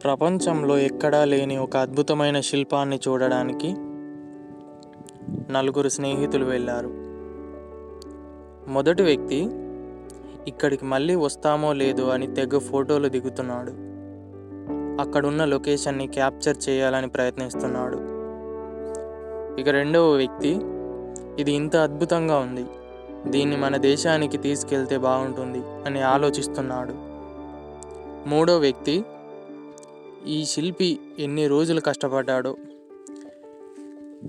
ప్రపంచంలో ఎక్కడా లేని ఒక అద్భుతమైన శిల్పాన్ని చూడడానికి నలుగురు స్నేహితులు వెళ్ళారు. మొదటి వ్యక్తి ఇక్కడికి మళ్ళీ వస్తామో లేదో అని తెగ ఫోటోలు దిగుతున్నాడు. అక్కడున్న లొకేషన్ని క్యాప్చర్ చేయాలని ప్రయత్నిస్తున్నాడు. ఇక రెండవ వ్యక్తి, ఇది ఇంత అద్భుతంగా ఉంది, దీన్ని మన దేశానికి తీసుకెళ్తే బాగుంటుంది అని ఆలోచిస్తున్నాడు. మూడో వ్యక్తి, ఈ శిల్పి ఎన్ని రోజులు కష్టపడ్డాడో,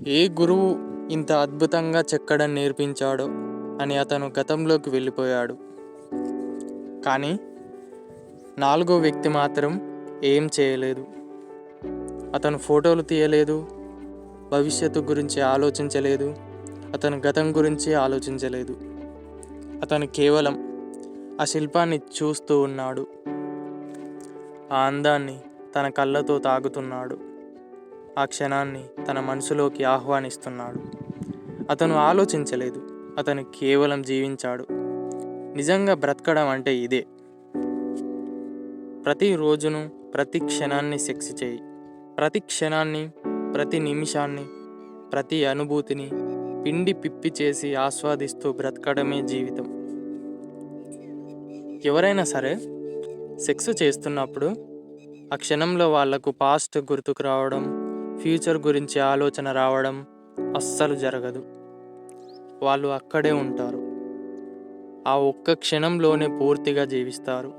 ఏ గురువు ఇంత అద్భుతంగా చెక్కడం నేర్పించాడో అని అతను గతంలోకి వెళ్ళిపోయాడు. కానీ నాలుగో వ్యక్తి మాత్రం ఏం చేయలేదు. అతను ఫోటోలు తీయలేదు, భవిష్యత్తు గురించి ఆలోచించలేదు, అతను గతం గురించి ఆలోచించలేదు. అతను కేవలం ఆ శిల్పాన్ని చూస్తూ ఉన్నాడు. ఆ అందాన్ని తన కళ్ళతో తాగుతున్నాడు. ఆ క్షణాన్ని తన మనసులోకి ఆహ్వానిస్తున్నాడు. అతను ఆలోచించలేదు, అతను కేవలం జీవించాడు. నిజంగా బ్రతకడం అంటే ఇదే. ప్రతి రోజును, ప్రతి క్షణాన్ని సెక్స్ చేయి. ప్రతి క్షణాన్ని, ప్రతి నిమిషాన్ని, ప్రతి అనుభూతిని పిండి పిప్పి చేసి ఆస్వాదిస్తూ బ్రతకడమే జీవితం. ఎవరైనా సరే సెక్స్ చేస్తున్నప్పుడు ఆ క్షణంలో వాళ్లకు పాస్ట్ గుర్తుకు రావడం, ఫ్యూచర్ గురించి ఆలోచన రావడం అస్సలు జరగదు. వాళ్ళు అక్కడే ఉంటారు. ఆ ఒక్క క్షణంలోనే పూర్తిగా జీవిస్తారు.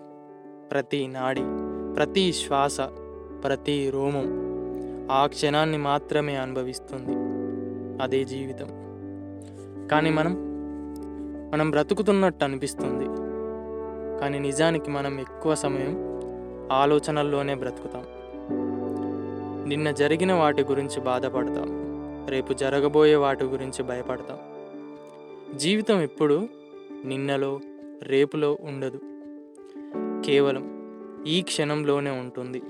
ప్రతి నాడి, ప్రతి శ్వాస, ప్రతి రోమం ఆ క్షణాన్ని మాత్రమే అనుభవిస్తుంది. అదే జీవితం. కానీ మనం బ్రతుకుతున్నట్టు అనిపిస్తుంది. కానీ నిజానికి మనం ఎక్కువ సమయం ఆలోచనల్లోనే బ్రతుకుతాం. నిన్న జరిగిన వాటి గురించి బాధపడతాం, రేపు జరగబోయే వాటి గురించి భయపడతాం. జీవితం ఎప్పుడు నిన్నలో, రేపులో ఉండదు, కేవలం ఈ క్షణంలోనే ఉంటుంది.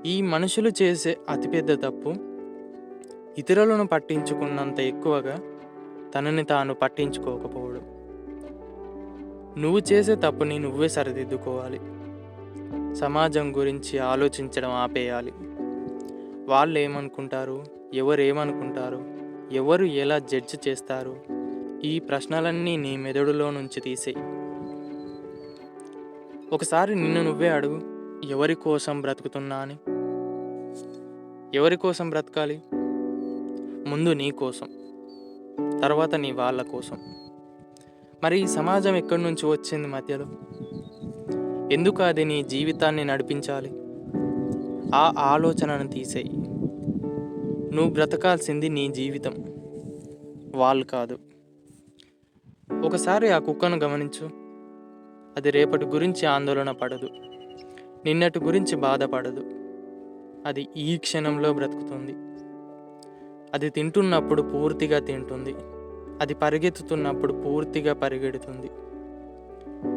ఈ మనుషులు చేసే అతిపెద్ద తప్పు, ఇతరులను పట్టించుకున్నంత ఎక్కువగా తనని తాను పట్టించుకోకపోవడం. నువ్వు చేసే తప్పుని నువ్వే సరిదిద్దుకోవాలి. సమాజం గురించి ఆలోచించడం ఆపేయాలి. వాళ్ళు ఏమనుకుంటారు, ఎవరు ఏమనుకుంటారు, ఎవరు ఎలా జడ్జి చేస్తారు, ఈ ప్రశ్నలన్నీ నీ మెదడులో నుంచి తీసేయి. ఒకసారి నిన్ను నువ్వే అడుగు, ఎవరి కోసం బ్రతుకుతున్నా అని. ఎవరి కోసం బ్రతకాలి? ముందు నీ కోసం, తర్వాత నీ వాళ్ళ కోసం. మరి ఈ సమాజం ఎక్కడి నుంచి వచ్చింది మధ్యలో? ఎందుకు అది నీ జీవితాన్ని నడిపించాలి? ఆ ఆలోచనను తీసేయి. నువ్వు బ్రతకాల్సింది నీ జీవితం, వాళ్ళు కాదు. ఒకసారి ఆ కుక్కను గమనించు. అది రేపటి గురించి ఆందోళన పడదు, నిన్నటి గురించి బాధపడదు. అది ఈ క్షణంలో బ్రతుకుతుంది. అది తింటున్నప్పుడు పూర్తిగా తింటుంది. అది పరిగెత్తుతున్నప్పుడు పూర్తిగా పరిగెడుతుంది.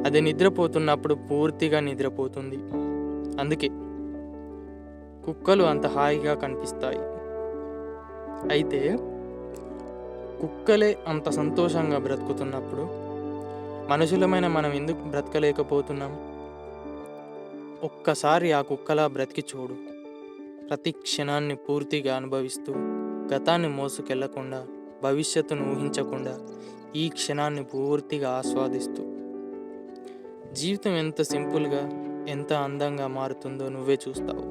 అది నిద్రపోతున్నప్పుడు పూర్తిగా నిద్రపోతుంది. అందుకే కుక్కలు అంత హాయిగా కనిపిస్తాయి. అయితే కుక్కలే అంత సంతోషంగా బ్రతుకుతున్నప్పుడు మనుషులమైన మనం ఎందుకు బ్రతకలేకపోతున్నాం? ఒక్కసారి ఆ కుక్కలా బ్రతికి చూడు. ప్రతి క్షణాన్ని పూర్తిగా అనుభవిస్తూ, గతాన్ని మోసుకెళ్లకుండా, భవిష్యత్తును ఊహించకుండా, ఈ క్షణాన్ని పూర్తిగా ఆస్వాదిస్తూ. జీవితం ఎంత సింపుల్గా, ఎంత అందంగా మారుతుందో నువ్వే చూస్తావు.